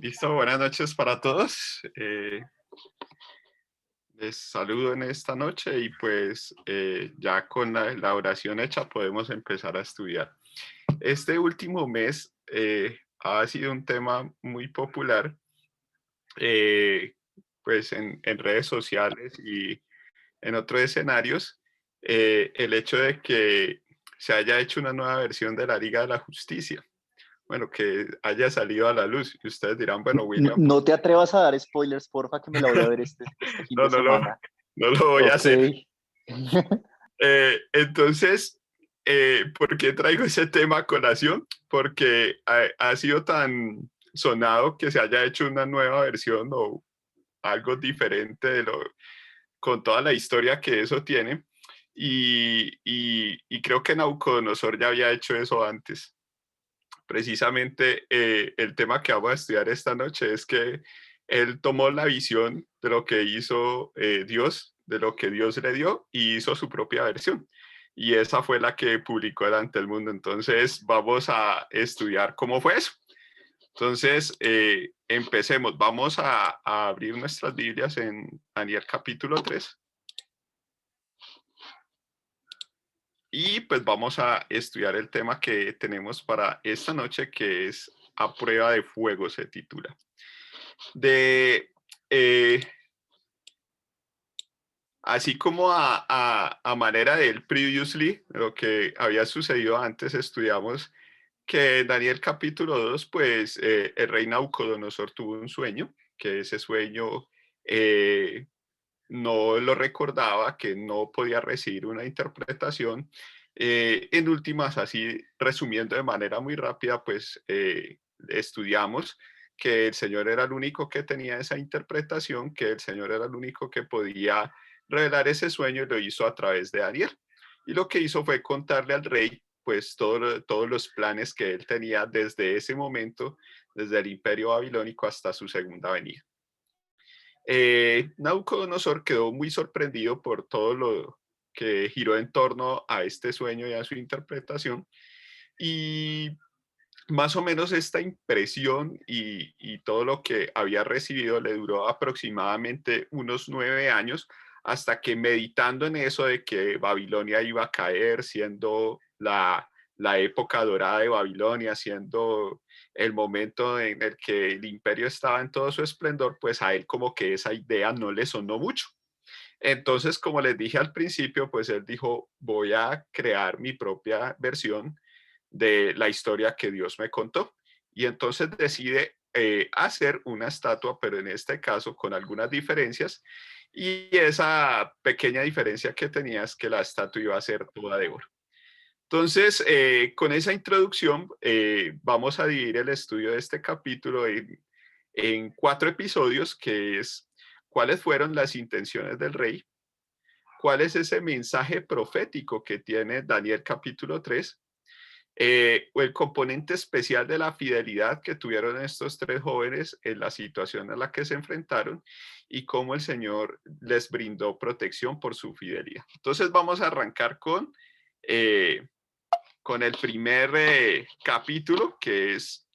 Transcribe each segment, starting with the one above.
Listo, buenas noches para todos. Les saludo en esta noche y pues ya con la oración hecha podemos empezar a estudiar. Este último mes ha sido un tema muy popular eh, pues en redes sociales y en otros escenarios, el hecho de que se haya hecho una nueva versión de la Liga de la Justicia. Bueno, que haya salido a la luz. Y ustedes dirán, bueno, William, No te atrevas a dar spoilers, porfa, que me la voy a ver este fin no, de no lo, semana. no lo voy a Ok. hacer. Entonces, ¿por qué traigo ese tema a colación? Porque ha sido tan sonado que se haya hecho una nueva versión o algo diferente con toda la historia que eso tiene. Y creo que Nabucodonosor ya había hecho eso antes. Precisamente el tema que vamos a estudiar esta noche es que él tomó la visión de lo que hizo Dios, de lo que Dios le dio, y hizo su propia versión. Y esa fue la que publicó delante del mundo. Entonces vamos a estudiar cómo fue eso. Entonces, empecemos. Vamos a abrir nuestras Biblias en Daniel capítulo 3. Y pues vamos a estudiar el tema que tenemos para esta noche, que es A prueba de fuego, se titula. De, eh, Así como a manera del previously, lo que había sucedido antes, estudiamos que en Daniel capítulo 2, pues el rey Nabucodonosor tuvo un sueño, que ese sueño no lo recordaba, que no podía recibir una interpretación. En últimas, así resumiendo de manera muy rápida, pues estudiamos que el Señor era el único que tenía esa interpretación, que el Señor era el único que podía revelar ese sueño y lo hizo a través de Daniel. Y lo que hizo fue contarle al rey pues todos los planes que él tenía desde ese momento, desde el imperio babilónico hasta su segunda venida. Nabucodonosor quedó muy sorprendido por todo lo que giró en torno a este sueño y a su interpretación. Y más o menos esta impresión y todo lo que había recibido le duró aproximadamente unos 9 años, hasta que meditando en eso de que Babilonia iba a caer, siendo la época dorada de Babilonia, siendo el momento en el que el imperio estaba en todo su esplendor, pues a él como que esa idea no le sonó mucho. Entonces, como les dije al principio, pues él dijo, voy a crear mi propia versión de la historia que Dios me contó. Y entonces decide hacer una estatua, pero en este caso con algunas diferencias. Y esa pequeña diferencia que tenía es que la estatua iba a ser toda de oro. Entonces, con esa introducción, vamos a dividir el estudio de este capítulo en 4 episodios, que es cuáles fueron las intenciones del rey, cuál es ese mensaje profético que tiene Daniel capítulo 3, o el componente especial de la fidelidad que tuvieron estos 3 jóvenes en la situación a la que se enfrentaron y cómo el Señor les brindó protección por su fidelidad. Entonces vamos a arrancar con el primer capítulo, que es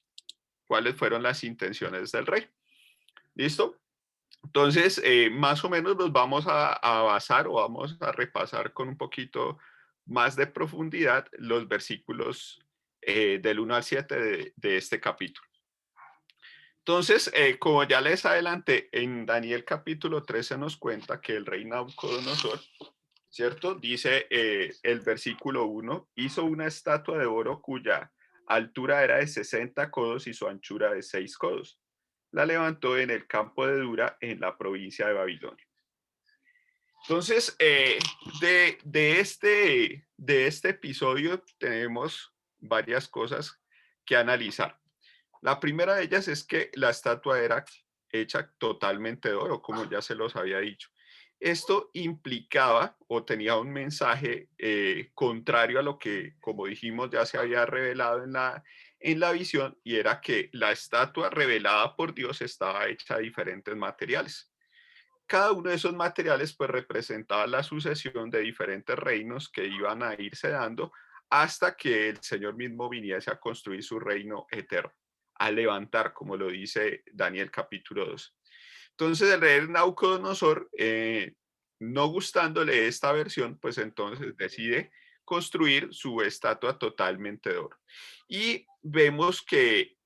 cuáles fueron las intenciones del rey. ¿Listo? Entonces, más o menos los vamos a basar o vamos a repasar con un poquito más de profundidad los versículos del 1 al 7 de este capítulo. Entonces, como ya les adelanté, en Daniel capítulo 13 nos cuenta que el rey Nabucodonosor, ¿cierto? Dice el versículo 1, hizo una estatua de oro cuya altura era de 60 codos y su anchura de 6 codos. La levantó en el campo de Dura, en la provincia de Babilonia. Entonces, de este episodio tenemos varias cosas que analizar. La primera de ellas es que la estatua era hecha totalmente de oro, como ya se los había dicho. Esto implicaba o tenía un mensaje contrario a lo que, como dijimos, ya se había revelado en la visión, y era que la estatua revelada por Dios estaba hecha de diferentes materiales. Cada uno de esos materiales pues representaba la sucesión de diferentes reinos que iban a irse dando hasta que el Señor mismo viniese a construir su reino eterno. a levantar, como lo dice Daniel capítulo 2. Entonces el rey Nabucodonosor, no gustándole esta versión, pues entonces decide construir su estatua totalmente de oro. Y vemos que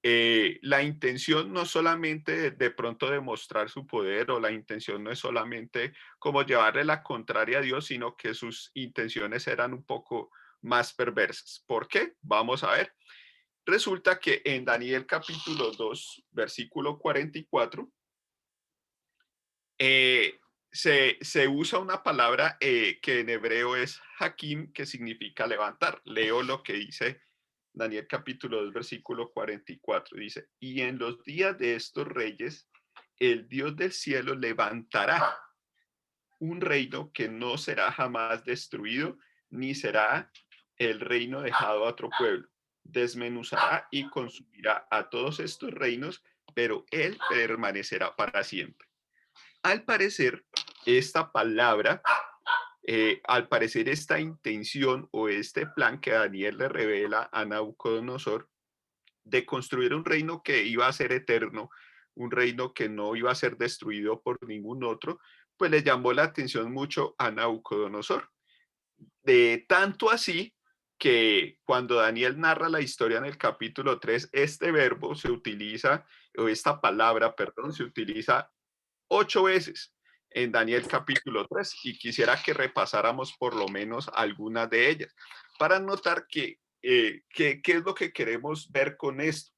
la intención no solamente de pronto de mostrar su poder, o la intención no es solamente como llevarle la contraria a Dios, sino que sus intenciones eran un poco más perversas. ¿Por qué? Vamos a ver. Resulta que en Daniel capítulo 2, versículo 44, eh, se usa una palabra que en hebreo es hakim, que significa levantar. Leo lo que dice Daniel capítulo 2, versículo 44. Dice, y en los días de estos reyes, el Dios del cielo levantará un reino que no será jamás destruido, ni será el reino dejado a otro pueblo. Desmenuzará y consumirá a todos estos reinos, pero él permanecerá para siempre. Al parecer, esta palabra, al parecer esta intención o este plan que Daniel le revela a Nabucodonosor de construir un reino que iba a ser eterno, un reino que no iba a ser destruido por ningún otro, pues le llamó la atención mucho a Nabucodonosor. De tanto así que cuando Daniel narra la historia en el capítulo 3, este verbo se utiliza, o esta palabra, perdón, se utiliza 8 veces en Daniel capítulo 3, y quisiera que repasáramos por lo menos algunas de ellas para notar qué es lo que queremos ver con esto,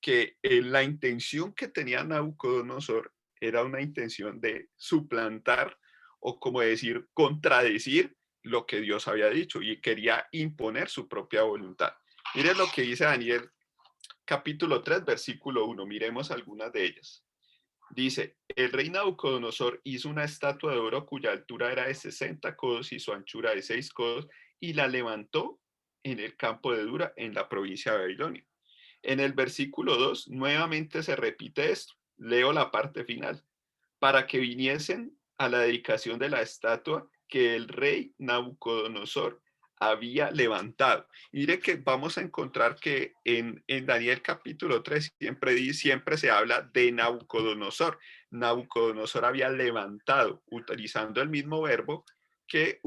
que la intención que tenía Nabucodonosor era una intención de suplantar, o como decir, contradecir lo que Dios había dicho, y quería imponer su propia voluntad. Miren lo que dice Daniel capítulo 3, versículo 1. Miremos algunas de ellas. Dice, el rey Nabucodonosor hizo una estatua de oro cuya altura era de 60 codos y su anchura de 6 codos, y la levantó en el campo de Dura, en la provincia de Babilonia. En el versículo 2 nuevamente se repite esto. Leo la parte final. Para que viniesen a la dedicación de la estatua que el rey Nabucodonosor había levantado. Mire que vamos a encontrar que en Daniel capítulo 3 siempre se habla de Nabucodonosor. Nabucodonosor había levantado, utilizando el mismo verbo que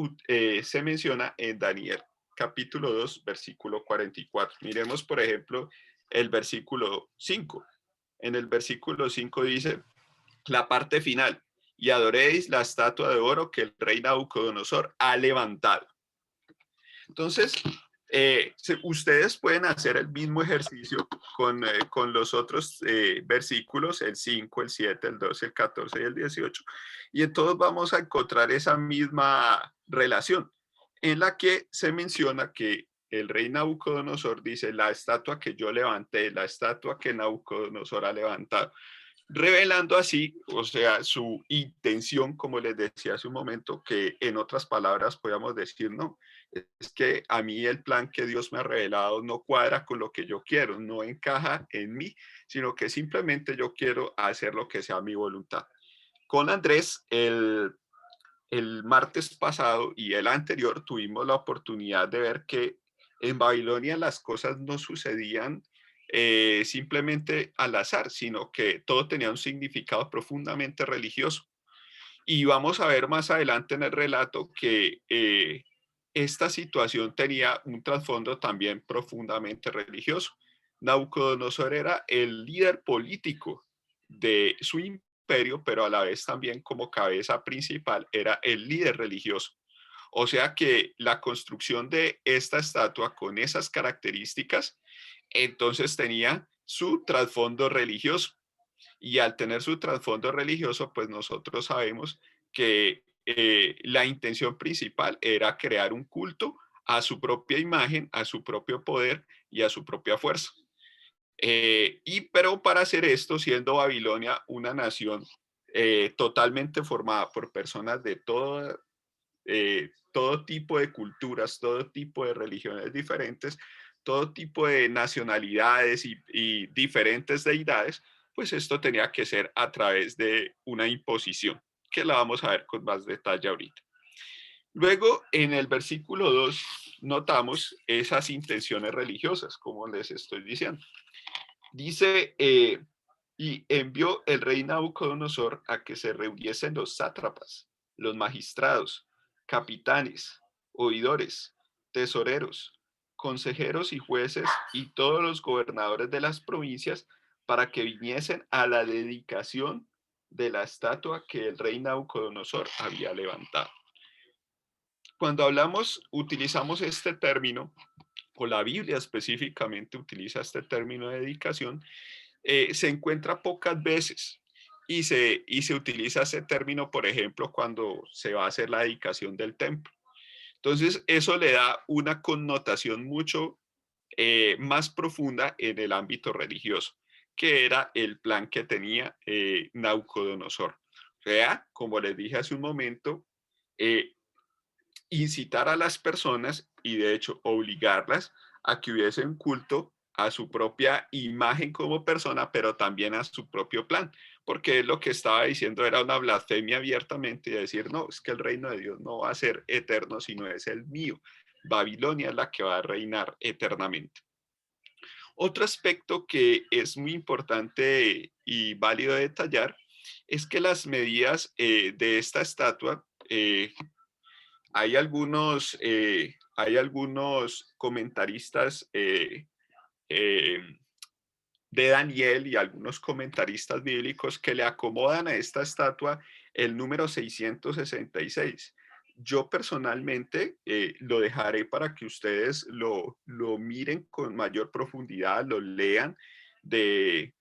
se menciona en Daniel capítulo 2, versículo 44. Miremos, por ejemplo, el versículo 5. En el versículo 5 dice, la parte final, y adoréis la estatua de oro que el rey Nabucodonosor ha levantado. Entonces, ustedes pueden hacer el mismo ejercicio con los otros versículos, el 5, el 7, el 12, el 14 y el 18, y en todos vamos a encontrar esa misma relación en la que se menciona que el rey Nabucodonosor dice, la estatua que yo levanté, la estatua que Nabucodonosor ha levantado, revelando así, o sea, su intención, como les decía hace un momento, que en otras palabras podríamos decir, no, es que a mí el plan que Dios me ha revelado no cuadra con lo que yo quiero, no encaja en mí, sino que simplemente yo quiero hacer lo que sea mi voluntad. Con Andrés, el martes pasado y el anterior tuvimos la oportunidad de ver que en Babilonia las cosas no sucedían simplemente al azar, sino que todo tenía un significado profundamente religioso. Y vamos a ver más adelante en el relato que esta situación tenía un trasfondo también profundamente religioso. Nabucodonosor era el líder político de su imperio, pero a la vez también como cabeza principal era el líder religioso. O sea que la construcción de esta estatua con esas características, entonces tenía su trasfondo religioso. Y al tener su trasfondo religioso, pues nosotros sabemos que la intención principal era crear un culto a su propia imagen, a su propio poder y a su propia fuerza. Pero para hacer esto, siendo Babilonia una nación totalmente formada por personas de todo tipo de culturas, todo tipo de religiones diferentes, todo tipo de nacionalidades y diferentes deidades, pues esto tenía que ser a través de una imposición, que la vamos a ver con más detalle ahorita. Luego, en el versículo 2, notamos esas intenciones religiosas, como les estoy diciendo. Dice, y envió el rey Nabucodonosor a que se reuniesen los sátrapas, los magistrados, capitanes, oidores, tesoreros, consejeros y jueces y todos los gobernadores de las provincias para que viniesen a la dedicación de la estatua que el rey Nabucodonosor había levantado. Cuando hablamos, utilizamos este término, o la Biblia específicamente utiliza este término de dedicación, se encuentra pocas veces y se utiliza ese término, por ejemplo, cuando se va a hacer la dedicación del templo. Entonces, eso le da una connotación mucho más profunda en el ámbito religioso, que era el plan que tenía Nabucodonosor. O sea, como les dije hace un momento, eh, incitar a las personas y de hecho obligarlas a que hubiesen culto a su propia imagen como persona, pero también a su propio plan, porque lo que estaba diciendo era una blasfemia abiertamente y decir, no, es que el reino de Dios no va a ser eterno, sino es el mío. Babilonia es la que va a reinar eternamente. Otro aspecto que es muy importante y válido de detallar es que las medidas de esta estatua hay algunos comentaristas eh, de Daniel y algunos comentaristas bíblicos que le acomodan a esta estatua el número 666. Yo personalmente lo dejaré para que ustedes lo miren con mayor profundidad, lo lean de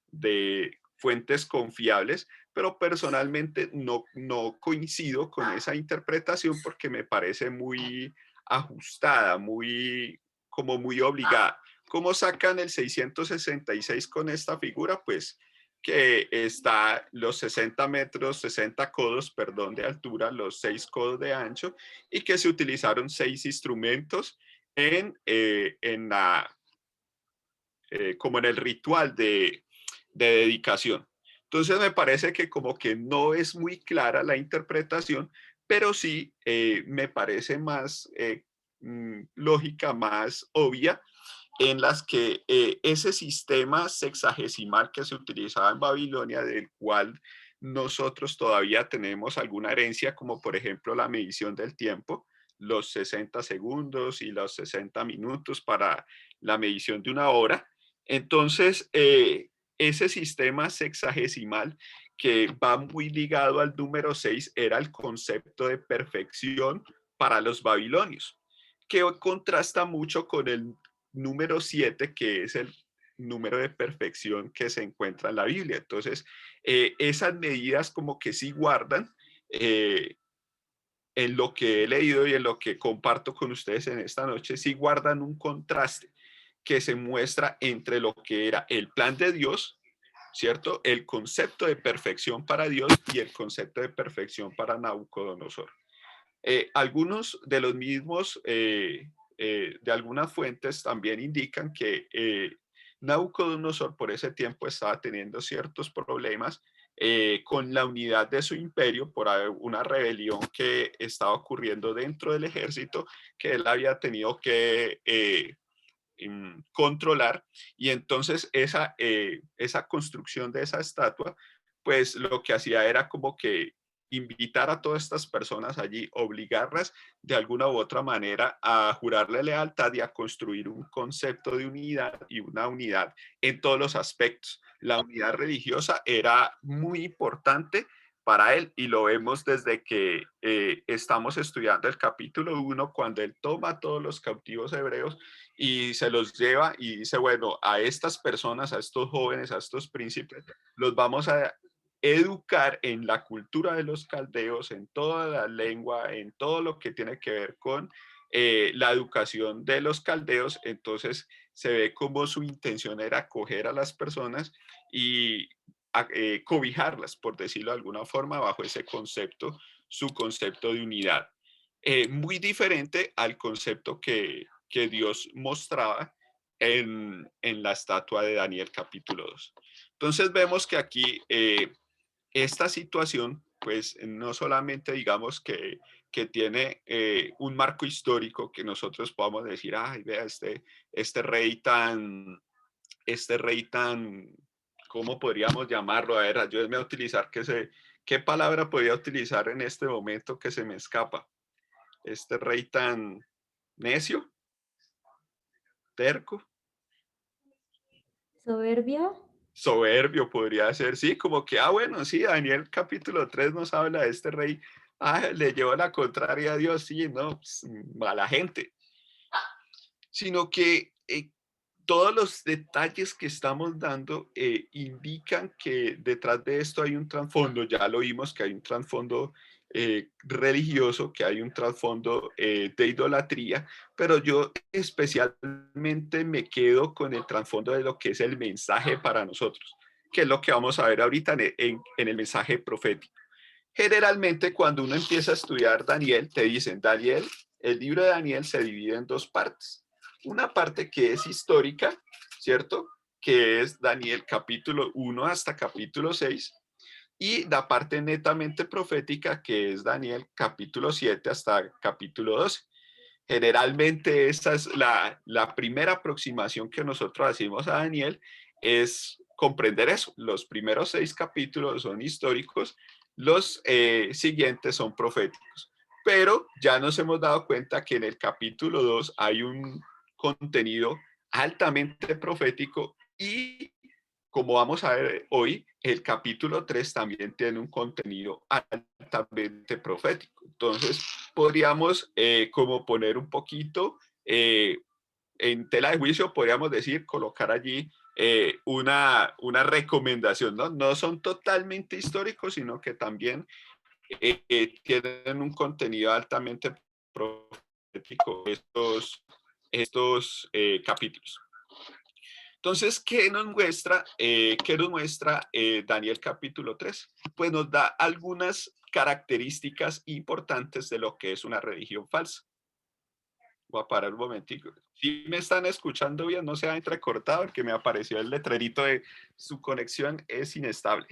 fuentes confiables, pero personalmente no coincido con esa interpretación porque me parece muy ajustada, como muy obligada. ¿Cómo sacan el 666 con esta figura? Pues que está los 60 metros, 60 codos, perdón, de altura, los 6 codos de ancho, y que se utilizaron 6 instrumentos en como en el ritual de dedicación. Entonces me parece que como que no es muy clara la interpretación, pero sí me parece más lógica, más obvia, en las que ese sistema sexagesimal que se utilizaba en Babilonia, del cual nosotros todavía tenemos alguna herencia, como por ejemplo la medición del tiempo, los 60 segundos y los 60 minutos para la medición de una hora. Entonces, ese sistema sexagesimal que va muy ligado al número 6 era el concepto de perfección para los babilonios, que contrasta mucho con el número 7, que es el número de perfección que se encuentra en la Biblia. Entonces, esas medidas como que sí guardan en lo que he leído y en lo que comparto con ustedes en esta noche, sí guardan un contraste que se muestra entre lo que era el plan de Dios, ¿cierto? El concepto de perfección para Dios y el concepto de perfección para Nabucodonosor. Algunos de los mismos, de algunas fuentes también indican que Nabucodonosor por ese tiempo estaba teniendo ciertos problemas con la unidad de su imperio por una rebelión que estaba ocurriendo dentro del ejército que él había tenido que controlar, y entonces esa construcción de esa estatua, pues lo que hacía era como que invitar a todas estas personas allí, obligarlas de alguna u otra manera a jurarle lealtad y a construir un concepto de unidad y una unidad en todos los aspectos. La unidad religiosa era muy importante para él y lo vemos desde que estamos estudiando el capítulo 1, cuando él toma a todos los cautivos hebreos y se los lleva y dice, bueno, a estas personas, a estos jóvenes, a estos príncipes, los vamos a educar en la cultura de los caldeos, en toda la lengua, en todo lo que tiene que ver con la educación de los caldeos. Entonces se ve como su intención era acoger a las personas y cobijarlas, por decirlo de alguna forma, bajo ese concepto, su concepto de unidad. Muy diferente al concepto que Dios mostraba en la estatua de Daniel capítulo 2. Entonces vemos que aquí esta situación, pues no solamente digamos que tiene un marco histórico que nosotros podamos decir, ay, vea, este rey este rey tan, ¿cómo podríamos llamarlo? A ver, ayúdenme a utilizar, ¿qué palabra podría utilizar en este momento que se me escapa? Este rey tan necio, terco, ¿Soberbio? soberbio podría ser, sí, como que, bueno, sí, Daniel capítulo 3 nos habla de este rey, le llevó la contraria a Dios, sí, no, pues, mala gente, sino que todos los detalles que estamos dando indican que detrás de esto hay un trasfondo, ya lo vimos que hay un trasfondo religioso, que hay un trasfondo de idolatría, pero yo especialmente me quedo con el trasfondo de lo que es el mensaje para nosotros, que es lo que vamos a ver ahorita en el mensaje profético. Generalmente cuando uno empieza a estudiar Daniel, te dicen, Daniel, el libro de Daniel se divide en dos partes. Una parte que es histórica, ¿cierto? Que es Daniel capítulo 1 hasta capítulo 6, y la parte netamente profética, que es Daniel capítulo 7 hasta capítulo 12. Generalmente esa es la primera aproximación que nosotros hacemos a Daniel, es comprender eso. Los primeros 6 capítulos son históricos, los siguientes son proféticos. Pero ya nos hemos dado cuenta que en el capítulo 2 hay un contenido altamente profético y como vamos a ver hoy, el capítulo 3 también tiene un contenido altamente profético. Entonces, podríamos como poner un poquito en tela de juicio, podríamos decir, colocar allí una recomendación, ¿no? No son totalmente históricos, sino que también tienen un contenido altamente profético estos capítulos. Entonces, qué nos muestra Daniel capítulo 3? Pues nos da algunas características importantes de lo que es una religión falsa. Voy a parar un momentico. Si me están escuchando bien, no se ha entrecortado, porque me apareció el letrerito de su conexión es inestable.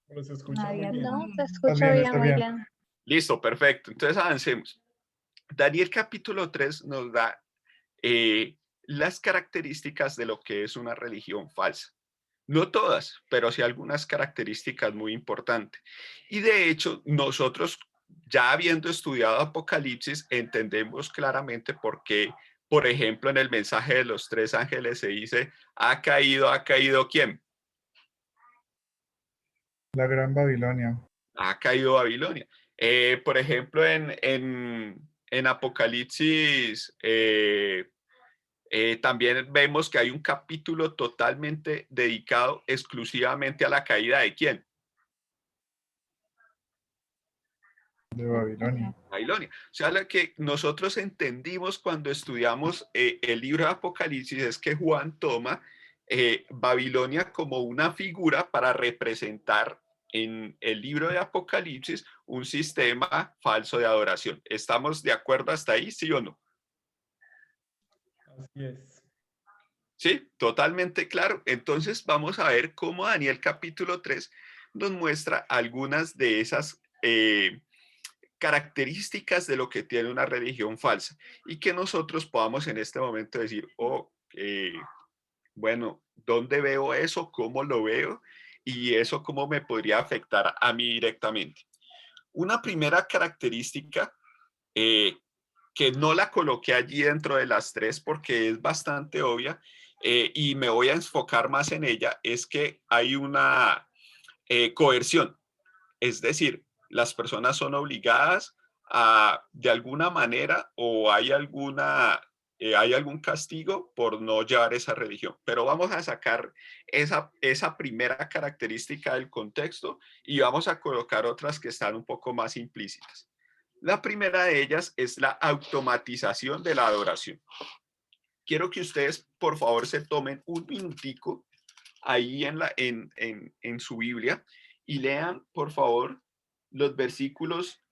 Pero se escucha muy Nadie bien. No, se Estás escucha bien, bien, está muy bien. bien. Listo, perfecto. Entonces avancemos. Daniel capítulo 3 nos da las características de lo que es una religión falsa. No todas, pero sí algunas características muy importantes. Y de hecho, nosotros, ya habiendo estudiado Apocalipsis, entendemos claramente por qué, por ejemplo, en el mensaje de los 3 ángeles se dice, ha caído ¿quién? La Gran Babilonia. Ha caído Babilonia. Por ejemplo, en Apocalipsis también vemos que hay un capítulo totalmente dedicado exclusivamente a la caída de quién. De Babilonia. Babilonia. O sea, lo que nosotros entendimos cuando estudiamos el libro de Apocalipsis es que Juan toma Babilonia como una figura para representar en el libro de Apocalipsis un sistema falso de adoración. ¿Estamos de acuerdo hasta ahí, sí o no? Así es. Sí, totalmente claro. Entonces vamos a ver cómo Daniel capítulo 3 nos muestra algunas de esas características de lo que tiene una religión falsa y que nosotros podamos en este momento decir, bueno, ¿dónde veo eso? ¿Cómo lo veo? Y eso cómo me podría afectar a mí directamente. Una primera característica eh, que no la coloqué allí dentro de las 3 porque es bastante obvia y me voy a enfocar más en ella, es que hay una coerción. Es decir, las personas son obligadas a, de alguna manera, o hay algún castigo por no llevar esa religión. Pero vamos a sacar esa primera característica del contexto y vamos a colocar otras que están un poco más implícitas. La primera de ellas es la automatización de la adoración. Quiero que ustedes, por favor, se tomen un minutico ahí en su Biblia y lean, por favor, los versículos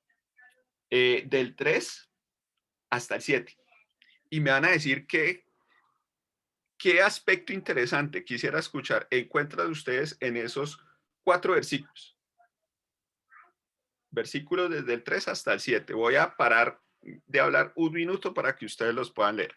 del 3 hasta el 7. Y me van a decir qué aspecto interesante quisiera escuchar. Encuentran ustedes en esos 4 versículos. Versículos desde el 3 hasta el 7. Voy a parar de hablar un minuto para que ustedes los puedan leer.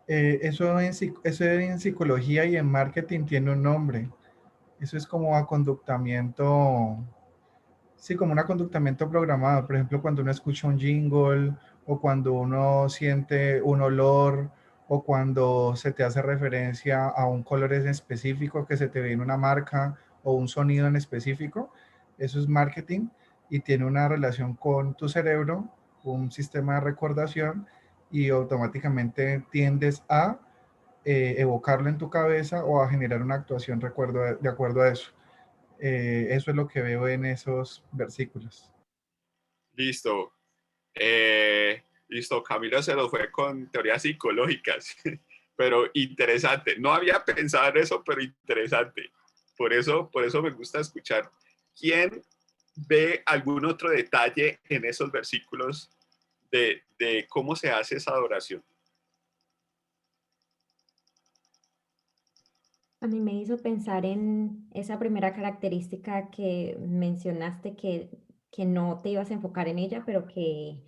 Eso en psicología y en marketing tiene un nombre. Eso es como aconductamiento, sí, como un aconductamiento programado. Por ejemplo, cuando uno escucha un jingle o cuando uno siente un olor o cuando se te hace referencia a un color en específico que se te ve en una marca o un sonido en específico, eso es marketing y tiene una relación con tu cerebro, un sistema de recordación y automáticamente tiendes a evocarlo en tu cabeza o a generar una actuación de acuerdo a eso. Eso es lo que veo en esos versículos. Listo. Listo, Camilo se lo fue con teorías psicológicas, pero interesante. No había pensado en eso, pero interesante. Por eso me gusta escuchar. ¿Quién ve algún otro detalle en esos versículos de cómo se hace esa adoración? A mí me hizo pensar en esa primera característica que mencionaste, que no te ibas a enfocar en ella, pero que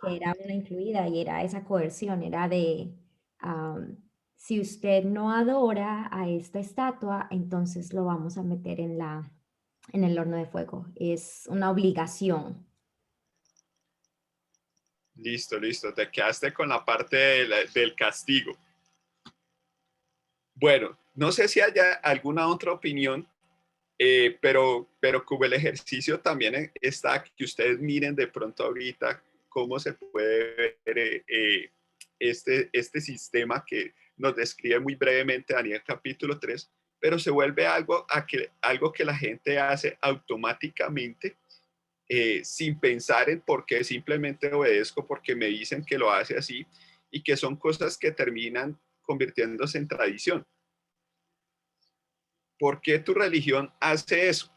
era una incluida y era esa coerción, era de, am, si usted no adora a esta estatua, entonces lo vamos a meter en el horno de fuego. Es una obligación. Listo, listo. Te quedaste con la parte del castigo. Bueno, no sé si haya alguna otra opinión, pero como el ejercicio también está, que ustedes miren de pronto ahorita cómo se puede ver este sistema que nos describe muy brevemente Daniel capítulo 3, pero se vuelve algo que la gente hace automáticamente, sin pensar en por qué, simplemente obedezco porque me dicen que lo hace así, y que son cosas que terminan convirtiéndose en tradición. ¿Por qué tu religión hace eso?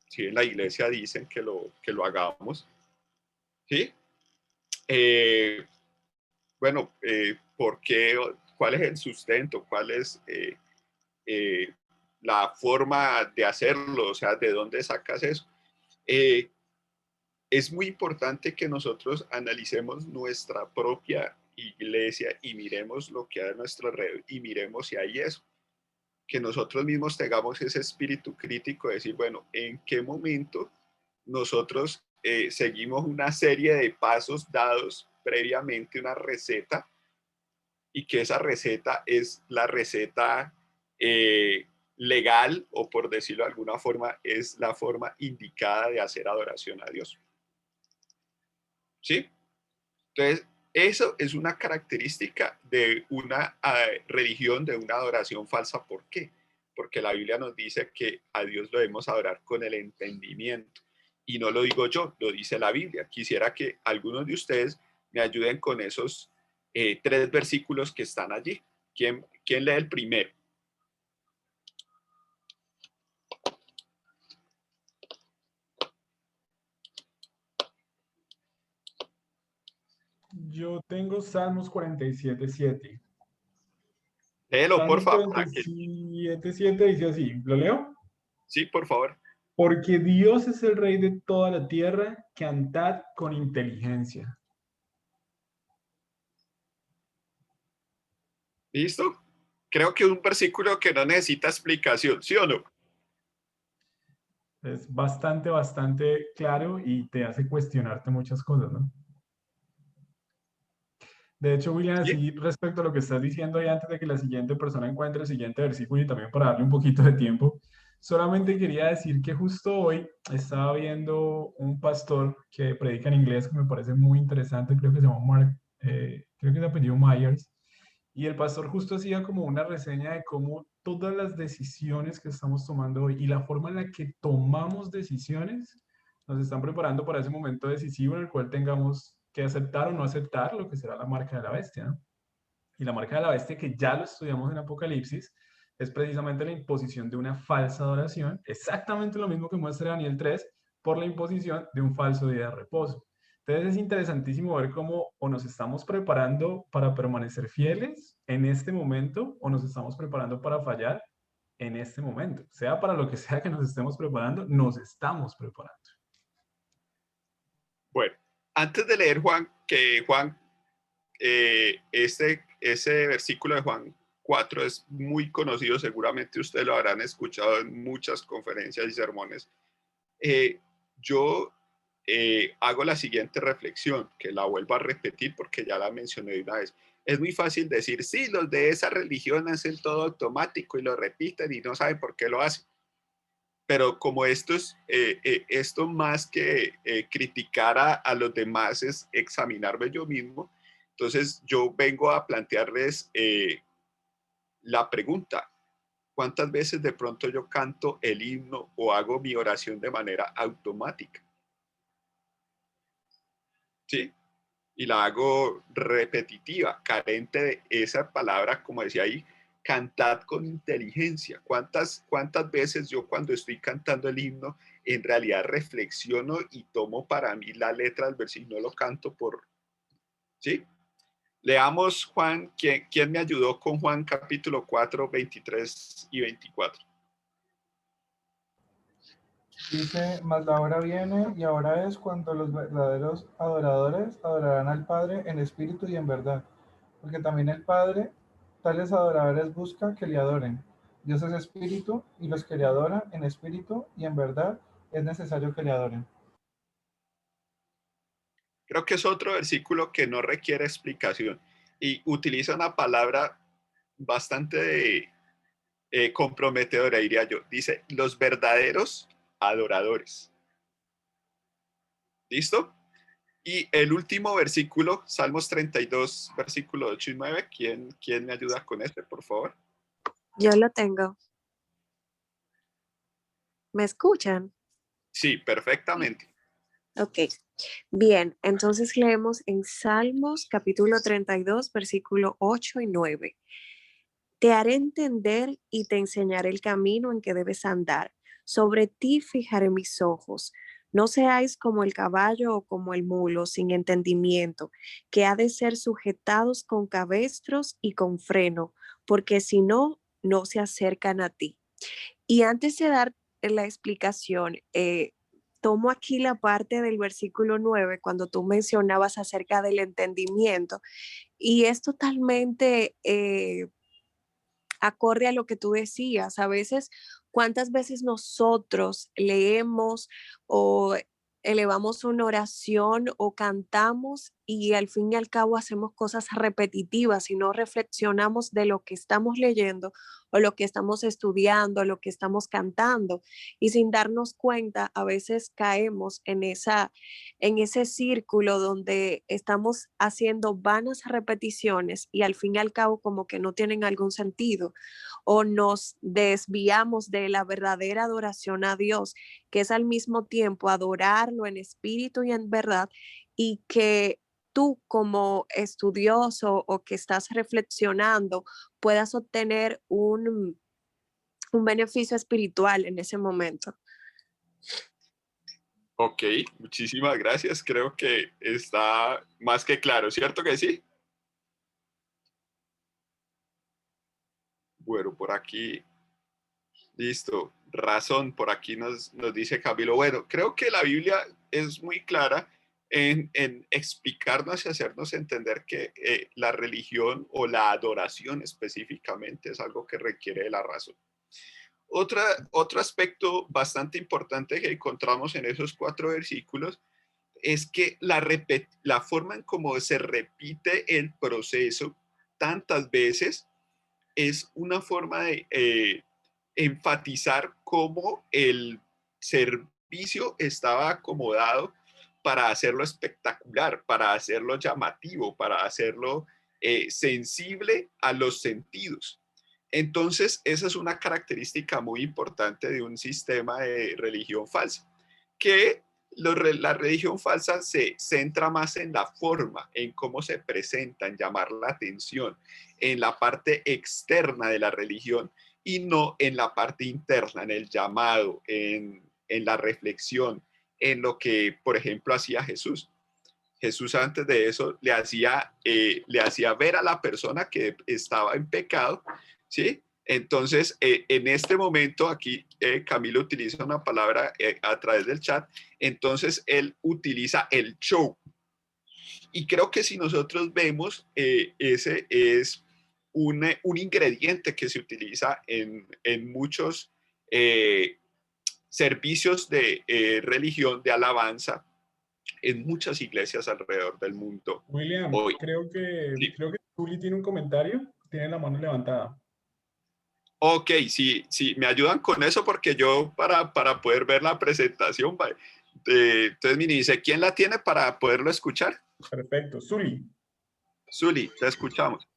Si en la iglesia dicen que lo hagamos, ¿sí? Eh, bueno, ¿por qué? ¿Cuál es el sustento? ¿Cuál es eh, la forma de hacerlo? O sea, ¿de dónde sacas eso? Eh, es muy importante que nosotros analicemos nuestra propia iglesia y miremos lo que hay a nuestro alrededor y miremos si hay eso. Que nosotros mismos tengamos ese espíritu crítico de decir, bueno, ¿en qué momento nosotros seguimos una serie de pasos dados previamente, una receta, y que esa receta es la receta legal, o por decirlo de alguna forma, es la forma indicada de hacer adoración a Dios? ¿Sí? Entonces, eso es una característica de una religión, de una adoración falsa. ¿Por qué? Porque la Biblia nos dice que a Dios lo debemos adorar con el entendimiento. Y no lo digo yo, lo dice la Biblia. Quisiera que algunos de ustedes me ayuden con esos 3 versículos que están allí. ¿Quién lee el primero? Yo tengo Salmos 47:7. Léelo, por Salmos favor. 47:7 dice así, ¿lo leo? Sí, por favor. Porque Dios es el rey de toda la tierra, cantad con inteligencia. ¿Listo? Creo que es un versículo que no necesita explicación, ¿sí o no? Es bastante claro y te hace cuestionarte muchas cosas, ¿no? De hecho, William, ¿Sí? así respecto a lo que estás diciendo y antes de que la siguiente persona encuentre el siguiente versículo y también para darle un poquito de tiempo, solamente quería decir que justo hoy estaba viendo un pastor que predica en inglés que me parece muy interesante, creo que se llama Mark, creo que es de apellido Myers, y el pastor justo hacía como una reseña de cómo todas las decisiones que estamos tomando hoy y la forma en la que tomamos decisiones nos están preparando para ese momento decisivo en el cual tengamos que aceptar o no aceptar lo que será la marca de la bestia, ¿no? Y la marca de la bestia, que ya lo estudiamos en Apocalipsis, es precisamente la imposición de una falsa adoración, exactamente lo mismo que muestra Daniel 3, por la imposición de un falso día de reposo. Entonces es interesantísimo ver cómo o nos estamos preparando para permanecer fieles en este momento o nos estamos preparando para fallar en este momento. Sea para lo que sea que nos estemos preparando, nos estamos preparando. Bueno, antes de leer Juan, ese versículo de Juan 4 es muy conocido, seguramente ustedes lo habrán escuchado en muchas conferencias y sermones. Yo hago la siguiente reflexión, que la vuelvo a repetir porque ya la mencioné de una vez. Es muy fácil decir, sí, los de esa religión hacen todo automático y lo repiten y no saben por qué lo hacen. Pero como esto más que criticar a los demás es examinarme yo mismo, entonces yo vengo a plantearles la pregunta, ¿cuántas veces de pronto yo canto el himno o hago mi oración de manera automática? ¿Sí? Y la hago repetitiva, carente de esa palabra, como decía ahí, cantad con inteligencia. ¿Cuántas veces yo cuando estoy cantando el himno, en realidad reflexiono y tomo para mí la letra del versículo, no lo canto ¿sí? Leamos Juan, ¿quién me ayudó con Juan capítulo 4, 23 y 24? Dice, mas la hora viene y ahora es cuando los verdaderos adoradores adorarán al Padre en espíritu y en verdad, porque también el Padre tales adoradores busca que le adoren. Dios es espíritu y los que le adoran en espíritu y en verdad es necesario que le adoren. Creo que es otro versículo que no requiere explicación y utiliza una palabra bastante comprometedora, diría yo. Dice, los verdaderos adoradores. ¿Listo? Y el último versículo, Salmos 32, versículo 8 y 9. ¿Quién me ayuda con este, por favor? Yo lo tengo. ¿Me escuchan? Sí, perfectamente. Ok. Bien, entonces leemos en Salmos capítulo 32, versículo 8 y 9. Te haré entender y te enseñaré el camino en que debes andar. Sobre ti fijaré mis ojos. No seáis como el caballo o como el mulo, sin entendimiento, que ha de ser sujetados con cabestros y con freno, porque si no, no se acercan a ti. Y antes de dar la explicación, tomo aquí la parte del versículo 9, cuando tú mencionabas acerca del entendimiento, y es totalmente acorde a lo que tú decías. A veces, ¿cuántas veces nosotros leemos o elevamos una oración o cantamos y al fin y al cabo hacemos cosas repetitivas y no reflexionamos de lo que estamos leyendo o lo que estamos estudiando, lo que estamos cantando? Y sin darnos cuenta, a veces caemos en ese círculo donde estamos haciendo vanas repeticiones y al fin y al cabo como que no tienen algún sentido, o nos desviamos de la verdadera adoración a Dios, que es al mismo tiempo adorarlo en espíritu y en verdad, y que tú como estudioso o que estás reflexionando puedas obtener un beneficio espiritual en ese momento. Ok, muchísimas gracias. Creo que está más que claro, ¿cierto que sí? Bueno, por aquí, listo. Razón, por aquí nos dice Camilo. Bueno, creo que la Biblia es muy clara en explicarnos y hacernos entender que la religión o la adoración específicamente es algo que requiere de la razón. Otro aspecto bastante importante que encontramos en esos 4 versículos es que la forma en cómo se repite el proceso tantas veces es una forma de enfatizar cómo el servicio estaba acomodado para hacerlo espectacular, para hacerlo llamativo, para hacerlo sensible a los sentidos. Entonces, esa es una característica muy importante de un sistema de religión falsa, que la religión falsa se centra más en la forma, en cómo se presenta, en llamar la atención, en la parte externa de la religión y no en la parte interna, en el llamado, en la reflexión, en lo que, por ejemplo, hacía Jesús. Jesús antes de eso le hacía ver a la persona que estaba en pecado, ¿sí? Entonces, en este momento aquí Camilo utiliza una palabra a través del chat, entonces él utiliza el show, Y creo que si nosotros vemos, ese es un ingrediente que se utiliza en muchos servicios de religión, de alabanza, en muchas iglesias alrededor del mundo William, hoy. Sí. creo que Juli tiene un comentario, tiene la mano levantada. Ok, sí, sí, me ayudan con eso porque yo para poder ver la presentación, entonces me dice, ¿quién la tiene para poderlo escuchar? Perfecto. Zuli. Zuli, te escuchamos.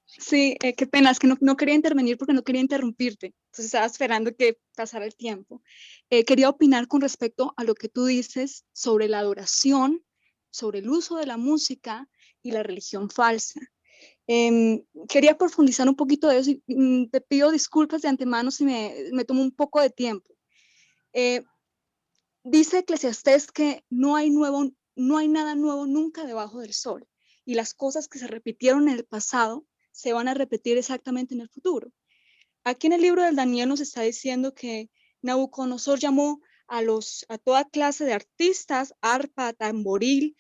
Sí, qué pena, es que no quería intervenir porque no quería interrumpirte, entonces estaba esperando que pasara el tiempo. Quería opinar con respecto a lo que tú dices sobre la adoración, sobre el uso de la música y la religión falsa. Quería profundizar un poquito de eso y te pido disculpas de antemano si me tomo un poco de tiempo. Dice Eclesiastés que no hay nada nuevo nunca debajo del sol, y las cosas que se repitieron en el pasado se van a repetir exactamente en el futuro. Aquí en el libro del Daniel nos está diciendo que Nabucodonosor llamó a toda clase de artistas, arpa, tamboril,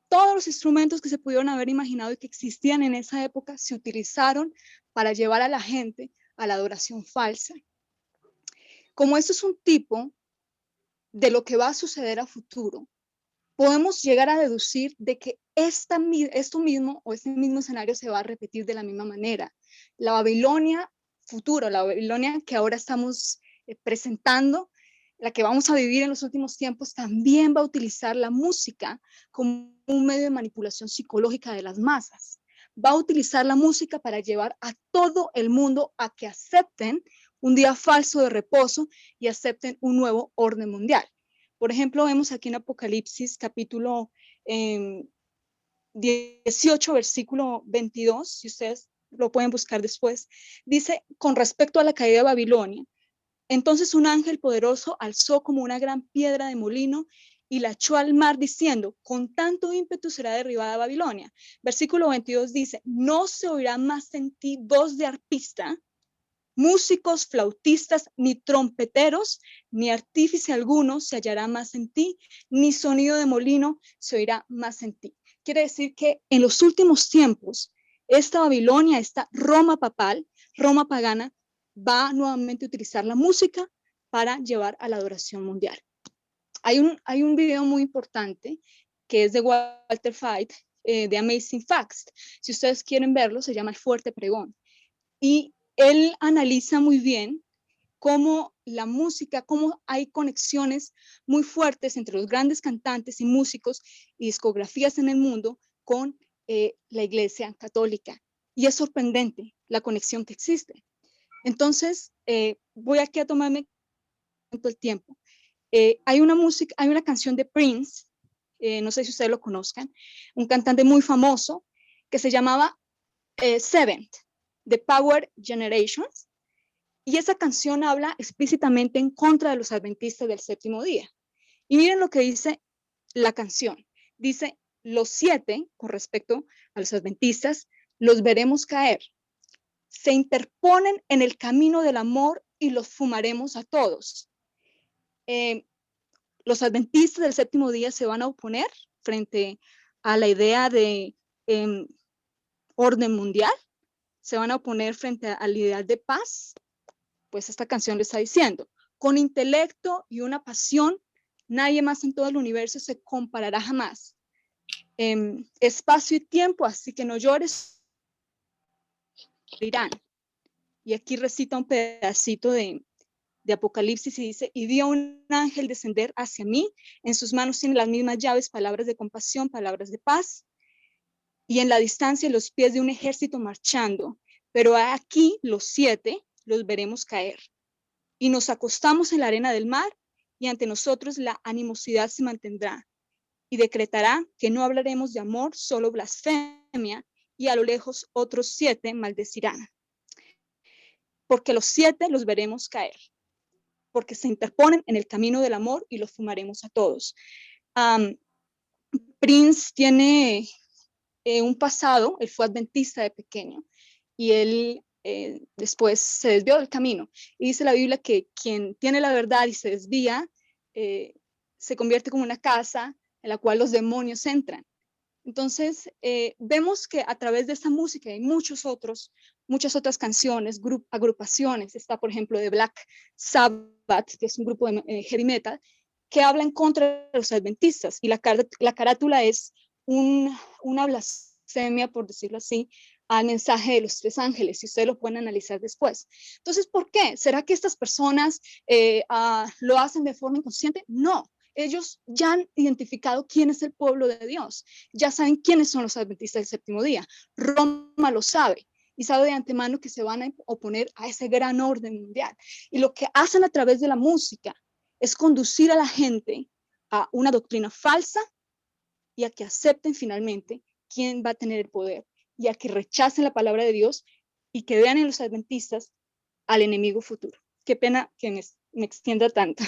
todos los instrumentos que se pudieron haber imaginado y que existían en esa época se utilizaron para llevar a la gente a la adoración falsa. Como esto es un tipo de lo que va a suceder a futuro, podemos llegar a deducir de que este mismo escenario se va a repetir de la misma manera. La Babilonia futura, la Babilonia que ahora estamos presentando, la que vamos a vivir en los últimos tiempos, también va a utilizar la música como un medio de manipulación psicológica de las masas. Va a utilizar la música para llevar a todo el mundo a que acepten un día falso de reposo y acepten un nuevo orden mundial. Por ejemplo, vemos aquí en Apocalipsis capítulo 18, versículo 22, si ustedes lo pueden buscar después, dice, con respecto a la caída de Babilonia, entonces un ángel poderoso alzó como una gran piedra de molino y la echó al mar diciendo, con tanto ímpetu será derribada Babilonia. Versículo 22 dice, no se oirá más en ti voz de arpista, músicos, flautistas, ni trompeteros, ni artífice alguno se hallará más en ti, ni sonido de molino se oirá más en ti. Quiere decir que en los últimos tiempos, esta Babilonia, esta Roma papal, Roma pagana, va nuevamente a utilizar la música para llevar a la adoración mundial. Hay un video muy importante que es de Walter Fight, de Amazing Facts. Si ustedes quieren verlo, se llama El Fuerte Pregón. Y él analiza muy bien cómo la música, cómo hay conexiones muy fuertes entre los grandes cantantes y músicos y discografías en el mundo con la Iglesia Católica. Y es sorprendente la conexión que existe. Entonces, voy aquí a tomarme el tiempo. Hay una canción de Prince, no sé si ustedes lo conozcan, un cantante muy famoso que se llamaba Seventh, The Power Generations, y esa canción habla explícitamente en contra de los adventistas del séptimo día. Y miren lo que dice la canción. Dice, los 7, con respecto a los adventistas, los veremos caer. Se interponen en el camino del amor y los fumaremos a todos. Los adventistas del séptimo día se van a oponer frente a la idea de orden mundial, se van a oponer frente al ideal de paz. Pues esta canción le está diciendo, con intelecto y una pasión, nadie más en todo el universo se comparará jamás. Espacio y tiempo, así que no llores, dirán. Y aquí recita un pedacito de Apocalipsis y dice, y vio un ángel descender hacia mí, en sus manos tiene las mismas llaves, palabras de compasión, palabras de paz, y en la distancia los pies de un ejército marchando, pero aquí los 7 los veremos caer. Y nos acostamos en la arena del mar, y ante nosotros la animosidad se mantendrá, y decretará que no hablaremos de amor, solo blasfemia, y a lo lejos otros 7 maldecirán. Porque los 7 los veremos caer, porque se interponen en el camino del amor y los fumaremos a todos. Prince tiene un pasado, él fue adventista de pequeño, y él después se desvió del camino. Y dice la Biblia que quien tiene la verdad y se desvía, se convierte como una casa en la cual los demonios entran. Entonces, vemos que a través de esta música hay muchas otras canciones, agrupaciones. Está, por ejemplo, de Black Sabbath, que es un grupo de heavy metal, que habla en contra de los adventistas. Y la carátula es una blasfemia, por decirlo así, al mensaje de los 3 ángeles, y ustedes lo pueden analizar después. Entonces, ¿por qué? ¿Será que estas personas lo hacen de forma inconsciente? No. Ellos ya han identificado quién es el pueblo de Dios, ya saben quiénes son los adventistas del séptimo día. Roma lo sabe y sabe de antemano que se van a oponer a ese gran orden mundial. Y lo que hacen a través de la música es conducir a la gente a una doctrina falsa y a que acepten finalmente quién va a tener el poder, y a que rechacen la palabra de Dios y que vean en los adventistas al enemigo futuro. Qué pena que me extienda tanto.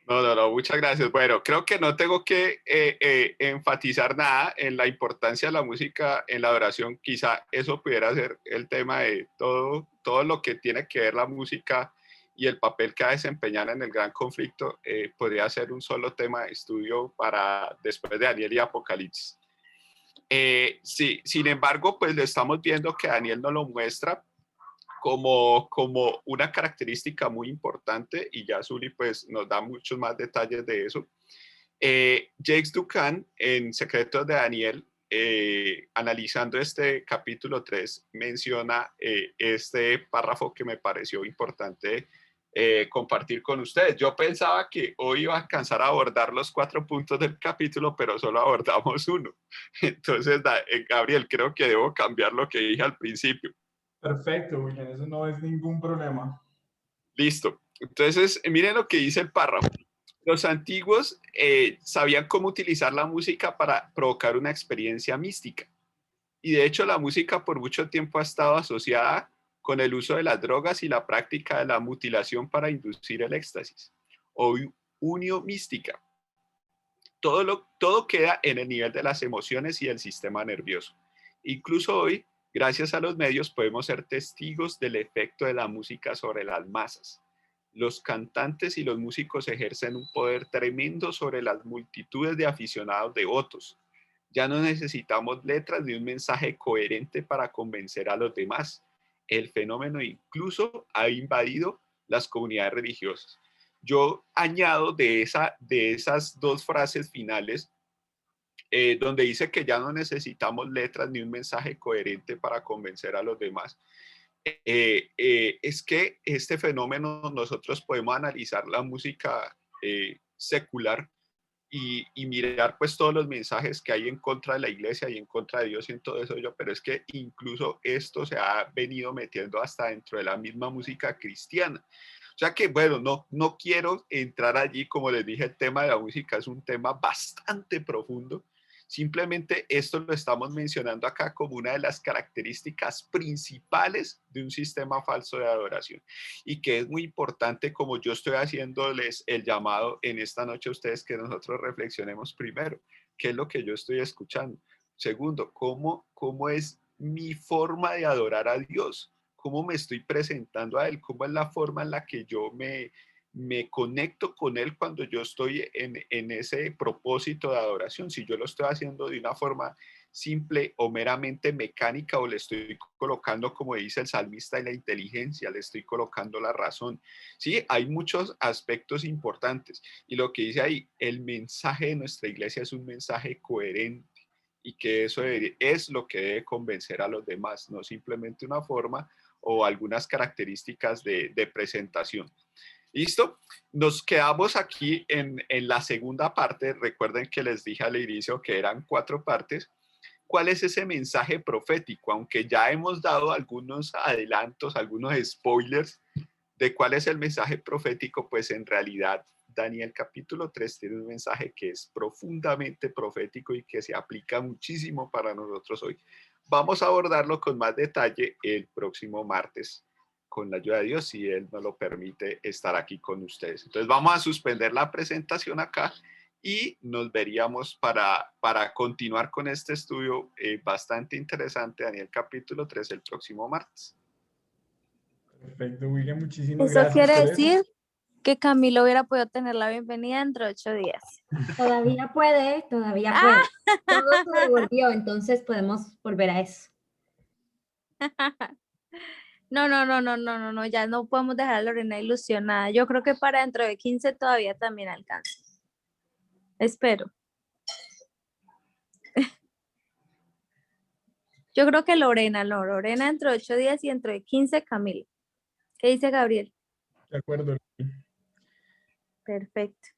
No, muchas gracias. Bueno, creo que no tengo que enfatizar nada en la importancia de la música en la adoración. Quizá eso pudiera ser el tema de todo lo que tiene que ver la música y el papel que va a desempeñar en el gran conflicto. Podría ser un solo tema de estudio para después de Daniel y Apocalipsis. Sí, sin embargo, pues lo estamos viendo que Daniel nos lo muestra como una característica muy importante, y ya Zuli pues nos da muchos más detalles de eso. Jacques Ducan, en Secretos de Daniel, analizando este capítulo 3, menciona este párrafo que me pareció importante compartir con ustedes. Yo pensaba que hoy iba a alcanzar a abordar los 4 puntos del capítulo, pero solo abordamos uno. Entonces, Gabriel, creo que debo cambiar lo que dije al principio. Perfecto, William, eso no es ningún problema. Listo. Entonces, miren lo que dice el párrafo. Los antiguos sabían cómo utilizar la música para provocar una experiencia mística. Y de hecho, la música por mucho tiempo ha estado asociada con el uso de las drogas y la práctica de la mutilación para inducir el éxtasis o unio mística. Todo queda en el nivel de las emociones y el sistema nervioso. Incluso hoy, gracias a los medios, podemos ser testigos del efecto de la música sobre las masas. Los cantantes y los músicos ejercen un poder tremendo sobre las multitudes de aficionados devotos. Ya no necesitamos letras ni un mensaje coherente para convencer a los demás. El fenómeno incluso ha invadido las comunidades religiosas. Yo añado de esas 2 frases finales, donde dice que ya no necesitamos letras ni un mensaje coherente para convencer a los demás. Es que este fenómeno nosotros podemos analizar la música secular y mirar pues todos los mensajes que hay en contra de la iglesia y en contra de Dios y en todo eso, pero es que incluso esto se ha venido metiendo hasta dentro de la misma música cristiana. O sea que, bueno, no quiero entrar allí, como les dije, el tema de la música es un tema bastante profundo. Simplemente esto lo estamos mencionando acá como una de las características principales de un sistema falso de adoración, y que es muy importante, como yo estoy haciéndoles el llamado en esta noche a ustedes, que nosotros reflexionemos primero, qué es lo que yo estoy escuchando. Segundo, cómo es mi forma de adorar a Dios, cómo me estoy presentando a Él, cómo es la forma en la que yo me conecto con Él cuando yo estoy en ese propósito de adoración. Si yo lo estoy haciendo de una forma simple o meramente mecánica, o le estoy colocando, como dice el salmista, la inteligencia, le estoy colocando la razón. Sí, hay muchos aspectos importantes, y lo que dice ahí, el mensaje de nuestra iglesia es un mensaje coherente, y que eso es lo que debe convencer a los demás, no simplemente una forma o algunas características de presentación. ¿Listo? Nos quedamos aquí en la segunda parte. Recuerden que les dije al inicio que eran 4 partes. ¿Cuál es ese mensaje profético? Aunque ya hemos dado algunos adelantos, algunos spoilers de cuál es el mensaje profético, pues en realidad Daniel capítulo 3 tiene un mensaje que es profundamente profético y que se aplica muchísimo para nosotros hoy. Vamos a abordarlo con más detalle el próximo martes, con la ayuda de Dios, si Él nos lo permite, estar aquí con ustedes. Entonces vamos a suspender la presentación acá y nos veríamos para continuar con este estudio bastante interesante, Daniel capítulo 3, el próximo martes. Perfecto, William, muchísimas Eso gracias quiere por eso. decir que Camilo hubiera podido tener la bienvenida dentro de 8 días. Todavía puede, todavía Ah. puede. Todo se devolvió, entonces podemos volver a eso. No, ya no podemos dejar a Lorena ilusionada. Yo creo que para dentro de 15 todavía también alcanza. Espero. Yo creo que Lorena dentro de 8 días y dentro de 15 Camilo. ¿Qué dice Gabriel? De acuerdo. Perfecto.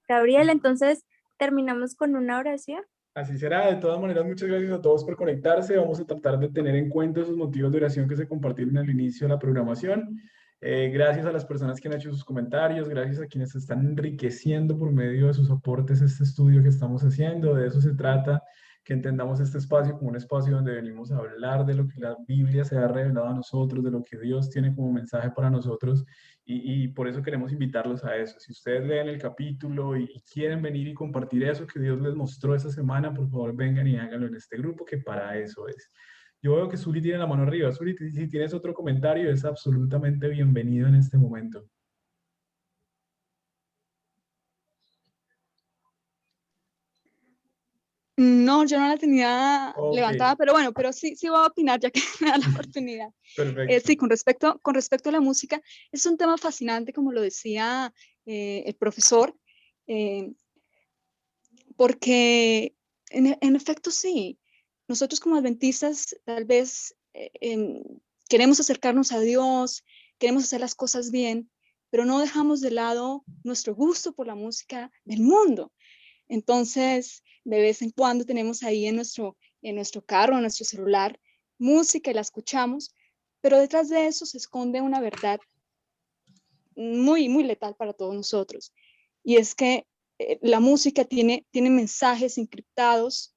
Gabriel, entonces terminamos con una oración. Así será. De todas maneras, muchas gracias a todos por conectarse. Vamos a tratar de tener en cuenta esos motivos de oración que se compartieron al inicio de la programación. Gracias a las personas que han hecho sus comentarios, gracias a quienes están enriqueciendo por medio de sus aportes este estudio que estamos haciendo. De eso se trata, que entendamos este espacio como un espacio donde venimos a hablar de lo que la Biblia se ha revelado a nosotros, de lo que Dios tiene como mensaje para nosotros. Y por eso queremos invitarlos a eso. Si ustedes leen el capítulo y quieren venir y compartir eso que Dios les mostró esta semana, por favor vengan y háganlo en este grupo, que para eso es. Yo veo que Zuli tiene la mano arriba. Zuli, si tienes otro comentario, es absolutamente bienvenido en este momento. No, yo no la tenía Ok. levantada, pero bueno, pero sí voy a opinar ya que me da la oportunidad. Perfecto. Sí, con respecto a la música, es un tema fascinante, como lo decía el profesor, porque en efecto sí, nosotros como adventistas tal vez queremos acercarnos a Dios, queremos hacer las cosas bien, pero no dejamos de lado nuestro gusto por la música del mundo. Entonces, de vez en cuando tenemos ahí en nuestro carro, en nuestro celular, música y la escuchamos, pero detrás de eso se esconde una verdad muy, muy letal para todos nosotros. Y es que la música tiene mensajes encriptados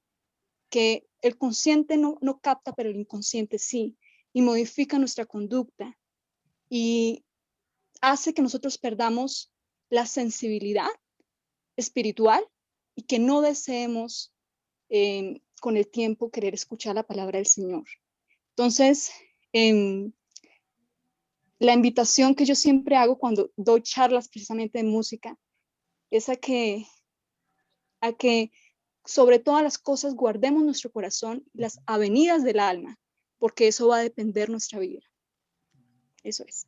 que el consciente no capta, pero el inconsciente sí, y modifica nuestra conducta y hace que nosotros perdamos la sensibilidad espiritual y que no deseemos con el tiempo querer escuchar la palabra del Señor. Entonces, la invitación que yo siempre hago cuando doy charlas precisamente de música es a que sobre todas las cosas guardemos nuestro corazón, las avenidas del alma, porque eso va a depender nuestra vida. Eso es.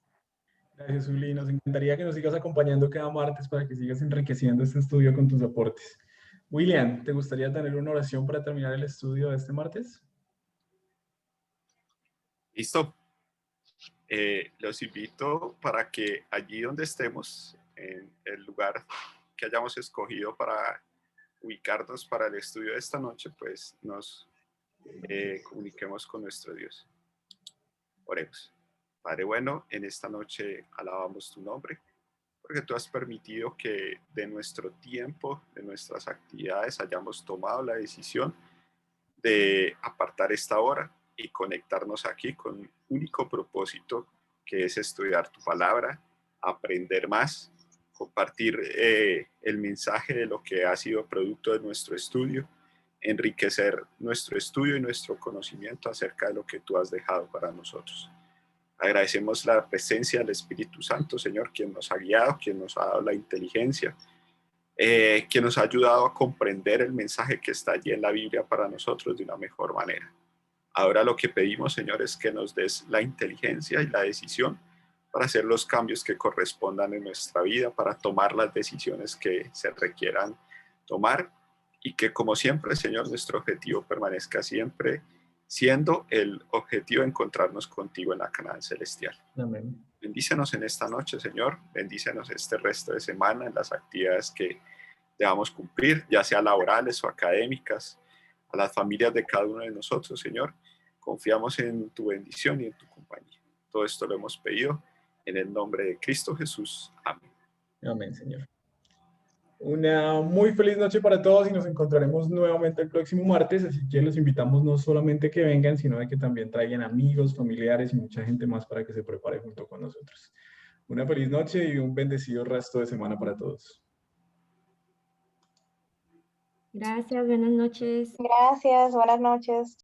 Gracias, Zuli. Nos encantaría que nos sigas acompañando cada martes para que sigas enriqueciendo este estudio con tus aportes. William, ¿te gustaría tener una oración para terminar el estudio de este martes? Listo. Los invito para que allí donde estemos, en el lugar que hayamos escogido para ubicarnos para el estudio de esta noche, pues nos comuniquemos con nuestro Dios. Oremos. Padre bueno, en esta noche alabamos tu nombre, porque tú has permitido que de nuestro tiempo, de nuestras actividades, hayamos tomado la decisión de apartar esta hora y conectarnos aquí con un único propósito, que es estudiar tu palabra, aprender más, compartir el mensaje de lo que ha sido producto de nuestro estudio, enriquecer nuestro estudio y nuestro conocimiento acerca de lo que tú has dejado para nosotros. Agradecemos la presencia del Espíritu Santo, Señor, quien nos ha guiado, quien nos ha dado la inteligencia, quien nos ha ayudado a comprender el mensaje que está allí en la Biblia para nosotros de una mejor manera. Ahora lo que pedimos, Señor, es que nos des la inteligencia y la decisión para hacer los cambios que correspondan en nuestra vida, para tomar las decisiones que se requieran tomar, y que, como siempre, Señor, nuestro objetivo permanezca siempre siendo el objetivo de encontrarnos contigo en la Canaán celestial. Amén. Bendícenos en esta noche, Señor. Bendícenos este resto de semana en las actividades que debamos cumplir, ya sea laborales o académicas, a las familias de cada uno de nosotros, Señor. Confiamos en tu bendición y en tu compañía. Todo esto lo hemos pedido en el nombre de Cristo Jesús. Amén. Amén, Señor. Una muy feliz noche para todos y nos encontraremos nuevamente el próximo martes, así que los invitamos no solamente que vengan, sino de que también traigan amigos, familiares y mucha gente más para que se prepare junto con nosotros. Una feliz noche y un bendecido resto de semana para todos. Gracias, buenas noches. Gracias, buenas noches.